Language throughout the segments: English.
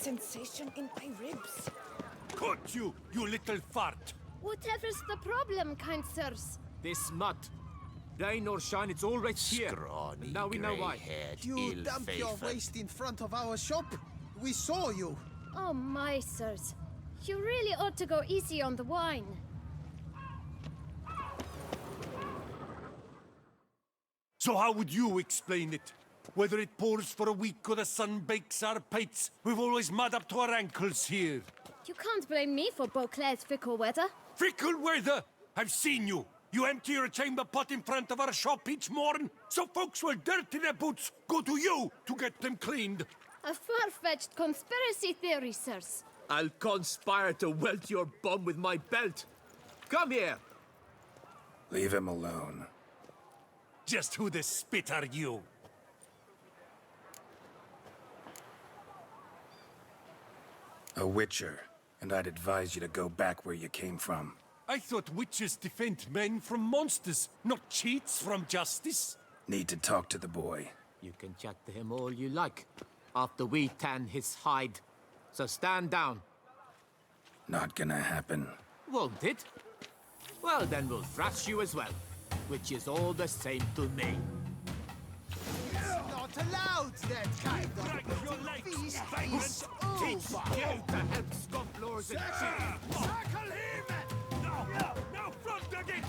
sensation in my ribs. Caught you, you little fart! Whatever's the problem, kind sirs? This mud. Rain or shine, it's all right here. Scrawny, Now we know why. grey-haired, You dumped your ill-favoured. waste in front of our shop? We saw you. Oh my, sirs. You really ought to go easy on the wine. So how would you explain it? Whether it pours for a week or the sun bakes our pates, we've always mud up to our ankles here. You can't blame me for Beauclair's fickle weather. Fickle weather! I've seen you! You empty your chamber pot in front of our shop each morn, so folks will dirty their boots, go to you to get them cleaned. A far-fetched conspiracy theory, sirs. I'll conspire to welt your bum with my belt. Come here. Leave him alone. Just who the spit are you? A witcher, and I'd advise you to go back where you came from. I thought witches defend men from monsters, not cheats from justice. Need to talk to the boy. You can chat to him all you like, after we tan his hide. So stand down. Not gonna happen. Won't it? Well, then we'll thrash you as well, which is all the same to me. Not allowed, that kind of Break your legs, feast vagrant! is Teach over. you to help scofflaws and cheat. Tackle him! Now front again!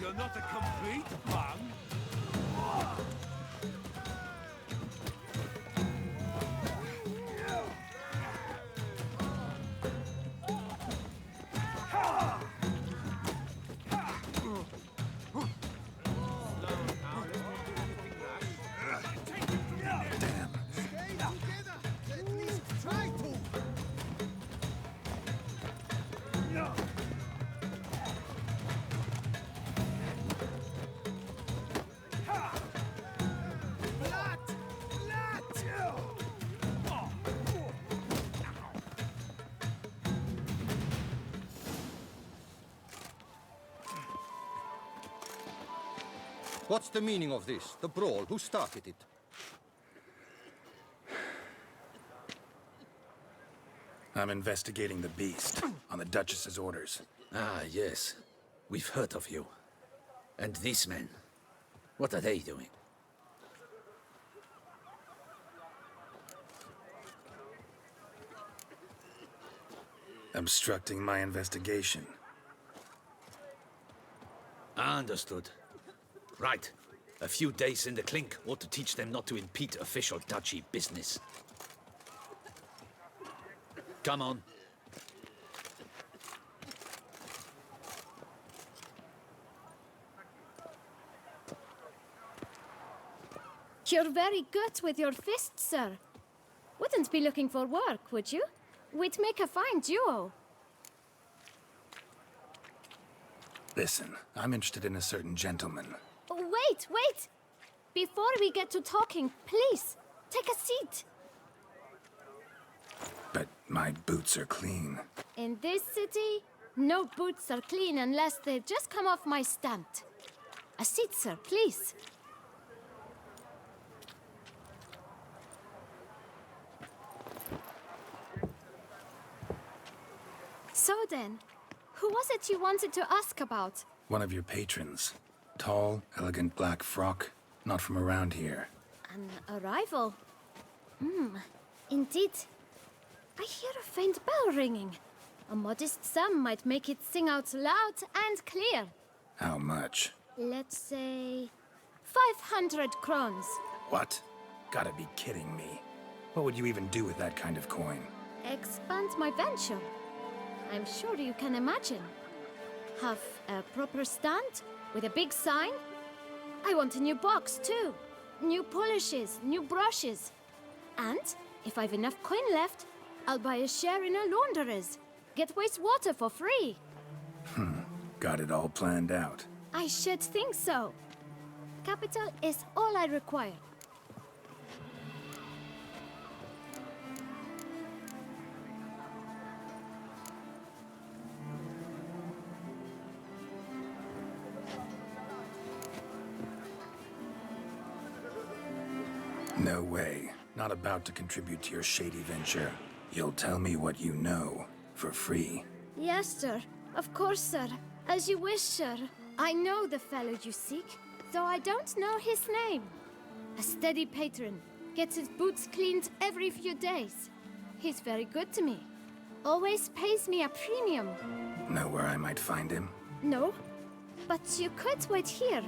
You're not a complete bum. Stay together. At least try to. Blood! Blood! What's the meaning of this? The brawl? Who started it? I'm investigating the beast, on the Duchess's orders. Ah, yes. We've heard of you. And these men, what are they doing? Obstructing my investigation. Understood. Right. A few days in the clink ought to teach them not to impede official duchy business. Come on. You're very good with your fists, sir. Wouldn't be looking for work, would you? We'd make a fine duo. Listen, I'm interested in a certain gentleman. Wait! Before we get to talking, please, take a seat. But my boots are clean. In this city, no boots are clean unless they just come off my stamp. A seat, sir, please. So then, who was it you wanted to ask about? One of your patrons. Tall, elegant black frock. Not from around here. An arrival? Indeed. I hear a faint bell ringing. A modest sum might make it sing out loud and clear. How much? Let's say 500 crowns. What? Gotta be kidding me. What would you even do with that kind of coin? Expand my venture. I'm sure you can imagine. Have a proper stand with a big sign. I want a new box too. New polishes, new brushes. And if I've enough coin left, I'll buy a share in a launderer's. Get wastewater for free. Got it all planned out. I should think so. Capital is all I require. No way. Not about to contribute to your shady venture. You'll tell me what you know, for free. Yes, sir. Of course, sir. As you wish, sir. I know the fellow you seek, though I don't know his name. A steady patron. Gets his boots cleaned every few days. He's very good to me. Always pays me a premium. Know where I might find him? No, but you could wait here.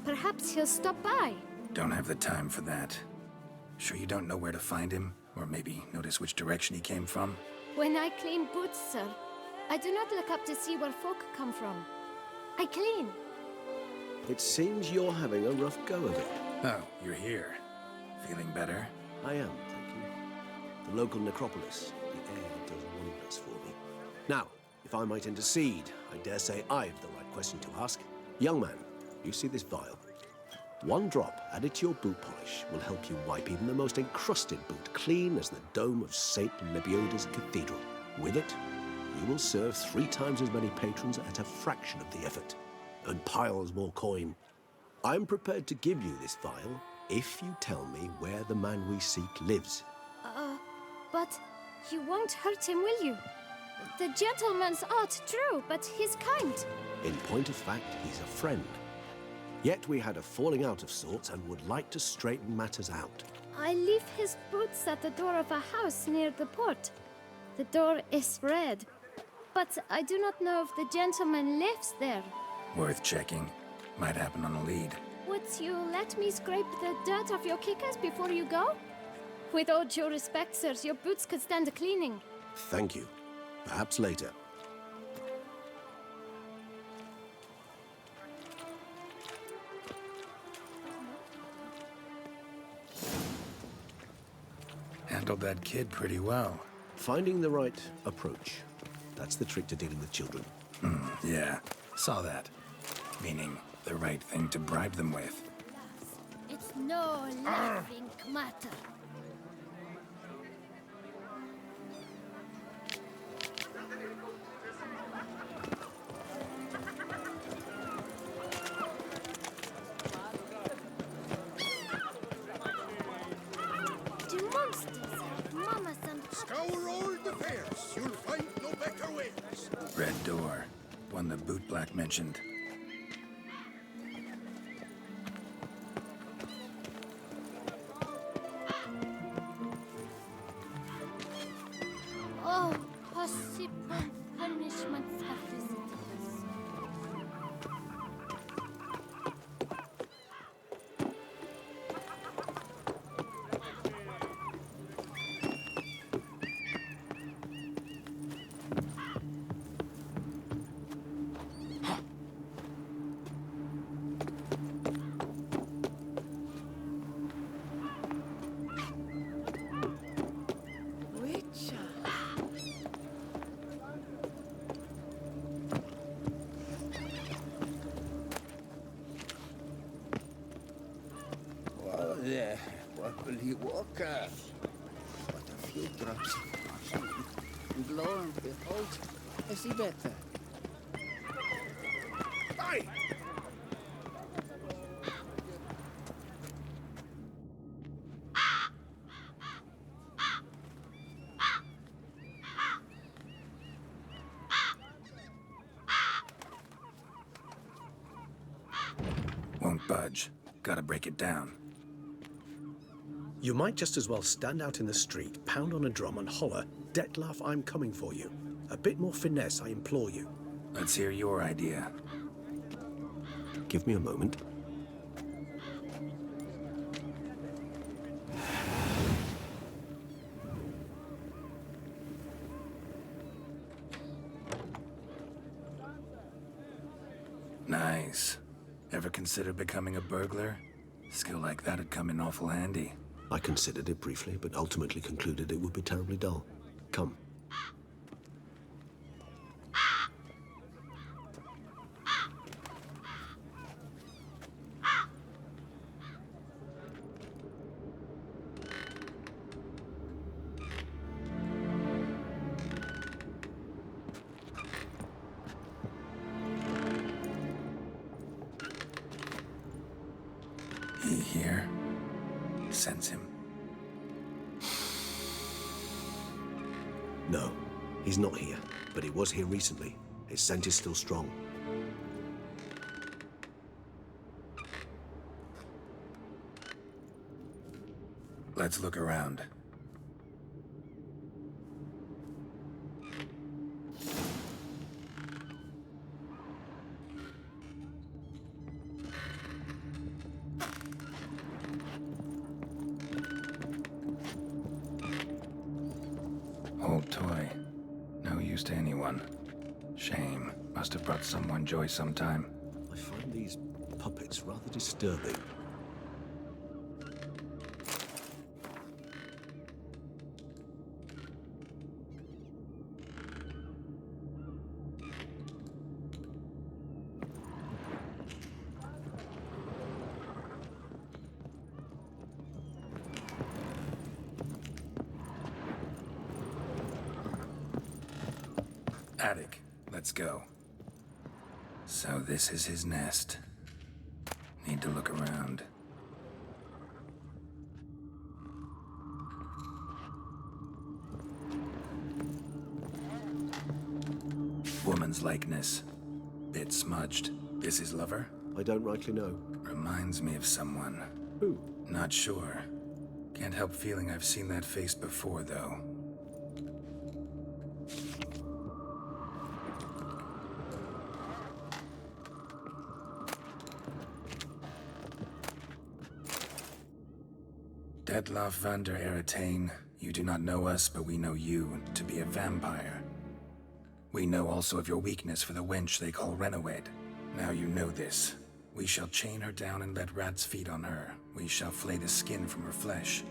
Perhaps he'll stop by. Don't have the time for that. Sure you don't know where to find him? Or maybe notice which direction he came from? When I clean boots, sir, I do not look up to see where folk come from. I clean. It seems you're having a rough go of it. Oh, you're here. Feeling better? I am, thank you. The local necropolis. The air does wonders for me. Now, if I might intercede, I dare say I've the right question to ask. Young man, you see this vial? One drop added to your boot polish will help you wipe even the most encrusted boot clean as the dome of St. Lebioda's cathedral. With it, you will serve 3 times as many patrons at a fraction of the effort, and piles more coin. I'm prepared to give you this vial if you tell me where the man we seek lives. But you won't hurt him, will you? The gentleman's art, true, but he's kind. In point of fact, he's a friend. Yet we had a falling out of sorts and would like to straighten matters out. I leave his boots at the door of a house near the port. The door is red, but I do not know if the gentleman lives there. Worth checking. Might happen on a lead. Would you let me scrape the dirt off your kickers before you go? With all due respect, sirs, your boots could stand a cleaning. Thank you. Perhaps later. Handled that kid pretty well. Finding the right approach. That's the trick to dealing with children. Yeah, saw that. Meaning, the right thing to bribe them with. It's no laughing matter. Do monsters have mamas and Scour all the fairs. You'll find no better ways. Red door. One the bootblack mentioned. oh, possible punishments have visited us. Witcher. Well, there. What will he walk at? But a few drops of wine, and lo and behold, I see better. Aye! Won't budge. Gotta break it down. You might just as well stand out in the street, pound on a drum and holler, "Detlaf, I'm coming for you." A bit more finesse, I implore you. Let's hear your idea. Give me a moment. Nice. Ever consider becoming a burglar? Skill like that'd come in awful handy. I considered it briefly, but ultimately concluded it would be terribly dull. Come. He here? sense him? No, he's not here, but he was here recently. His scent is still strong. Let's look around. Old toy. No use to anyone. Shame. Must have brought someone joy sometime. I find these puppets rather disturbing. Attic. Let's go. So this is his nest. Need to look around. Woman's likeness. Bit smudged. This his lover? I don't rightly know. Reminds me of someone. Who? Not sure. Can't help feeling I've seen that face before, though. Detloff van der Eretain, you do not know us, but we know you to be a vampire. We know also of your weakness for the wench they call Renowed. Now you know this. We shall chain her down and let rats feed on her. We shall flay the skin from her flesh.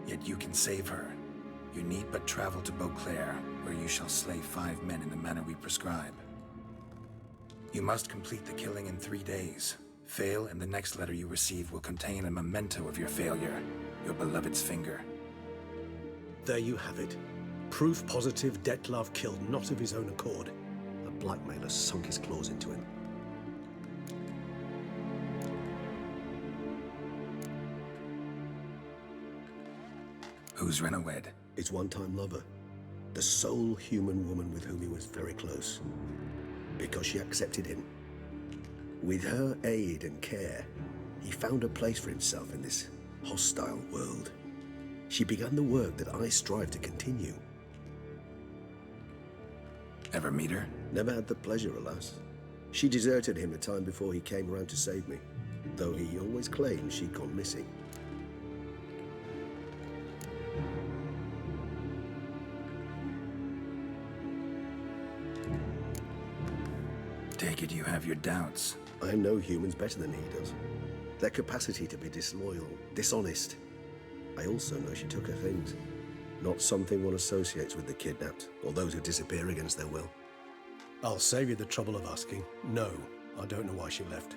Yet you can save her. You need but travel to Beauclair, where you shall slay 5 men in the manner we prescribe. You must complete the killing in 3 days. Fail, and the next letter you receive will contain a memento of your failure. Your beloved's finger. There you have it. Proof positive Detlav killed not of his own accord. A blackmailer sunk his claws into him. Who's Renowed? His one-time lover. The sole human woman with whom he was very close. Because she accepted him. With her aid and care, he found a place for himself in this hostile world. She began the work that I strive to continue. Ever meet her? Never had the pleasure, alas. She deserted him a time before he came around to save me, though he always claimed she'd gone missing. Take it you have your doubts. I know humans better than he does. Their capacity to be disloyal, dishonest. I also know she took her things. Not something one associates with the kidnapped, or those who disappear against their will. I'll save you the trouble of asking. No, I don't know why she left.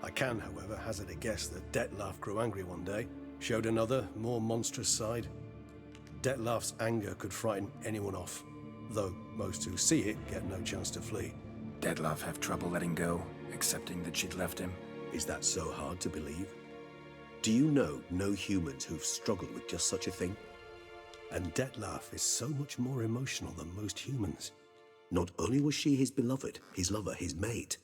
I can, however, hazard a guess that Detlav grew angry one day, showed another, more monstrous side. Detlav's anger could frighten anyone off, though most who see it get no chance to flee. Detlav have trouble letting go, accepting that she'd left him? Is that so hard to believe? Do you know no humans who've struggled with just such a thing? And Detlav is so much more emotional than most humans. Not only was she his beloved, his lover, his mate,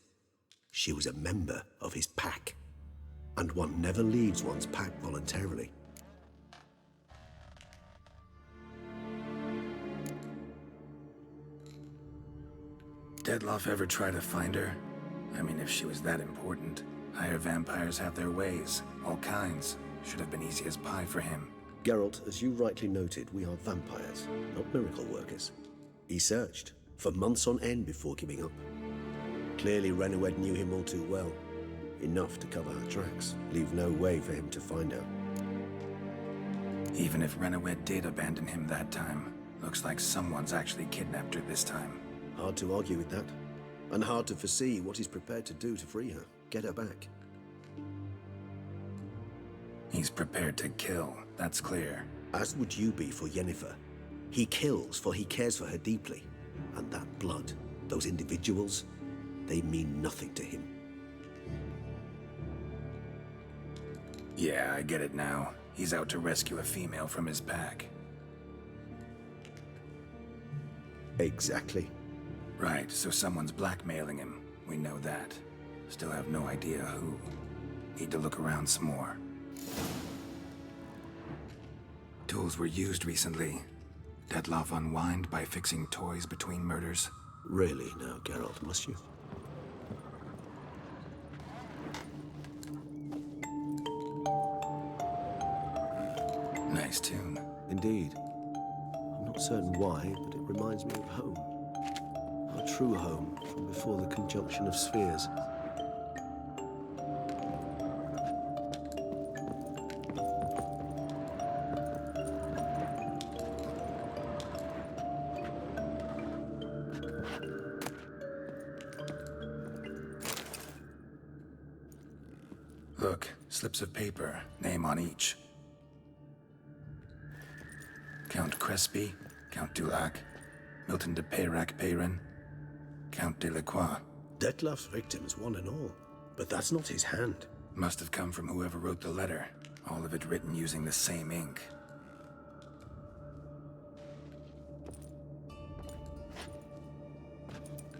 she was a member of his pack. And one never leaves one's pack voluntarily. Detloff ever try to find her? I mean, if she was that important. Higher vampires have their ways, all kinds. Should have been easy as pie for him. Geralt, as you rightly noted, we are vampires, not miracle workers. He searched, for months on end before giving up. Clearly Renowed knew him all too well. Enough to cover her tracks, leave no way for him to find out. Even if Renowed did abandon him that time, looks like someone's actually kidnapped her this time. Hard to argue with that. And hard to foresee what he's prepared to do to free her, get her back. He's prepared to kill, that's clear. As would you be for Yennefer. He kills for he cares for her deeply. And that blood, those individuals, they mean nothing to him. Yeah, I get it now. He's out to rescue a female from his pack. Exactly. Right, so someone's blackmailing him. We know that. Still have no idea who. Need to look around some more. Tools were used recently. Detloff unwind by fixing toys between murders. Really now, Geralt, must you? Nice tune. Indeed. I'm not certain why, but it reminds me of home. Our true home from before the conjunction of spheres. Look, slips of paper, name on each. Count Crespi, Count Dulac, Milton de Peyrac-Peyrin, Count Delacroix. Detloff's victims, one and all. But that's not his hand. Must have come from whoever wrote the letter. All of it written using the same ink.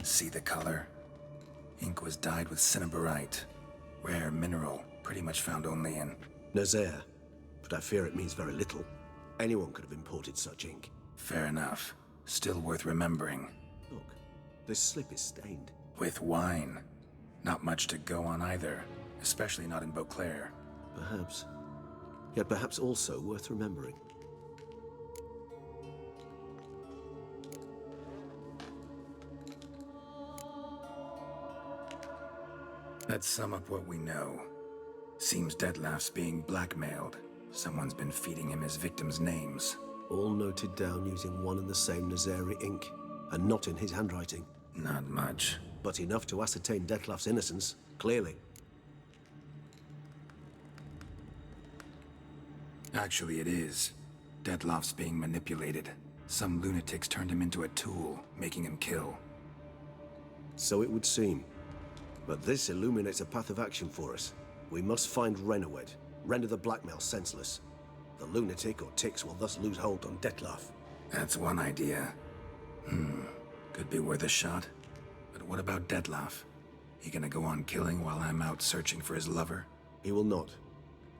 See the color? Ink was dyed with cinnabarite. Rare mineral, pretty much found only in... Nazaire. But I fear it means very little. Anyone could have imported such ink. Fair enough. Still worth remembering. Look, this slip is stained. With wine. Not much to go on either. Especially not in Beauclair. Perhaps. Yet perhaps also worth remembering. Let's sum up what we know. Seems Detloff's being blackmailed. Someone's been feeding him his victims' names. All noted down using one and the same Nazari ink, and not in his handwriting. Not much. But enough to ascertain Detloff's innocence, clearly. Actually, it is. Detloff's being manipulated. Some lunatics turned him into a tool, making him kill. So it would seem. But this illuminates a path of action for us. We must find Renowed, render the blackmail senseless. The lunatic or ticks will thus lose hold on Detloff. That's one idea. Could be worth a shot. But what about Detloff? He gonna go on killing while I'm out searching for his lover? He will not.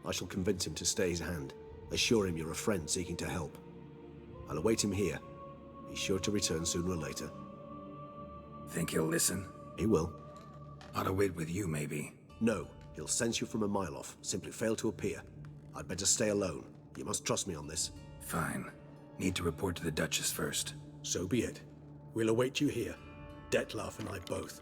I shall convince him to stay his hand. Assure him you're a friend seeking to help. I'll await him here. He's sure to return sooner or later. Think he'll listen? He will. Ought to wait with you, maybe. No, he'll sense you from a mile off. Simply fail to appear. I'd better stay alone. You must trust me on this. Fine. Need to report to the Duchess first. So be it. We'll await you here. Detloff and I both.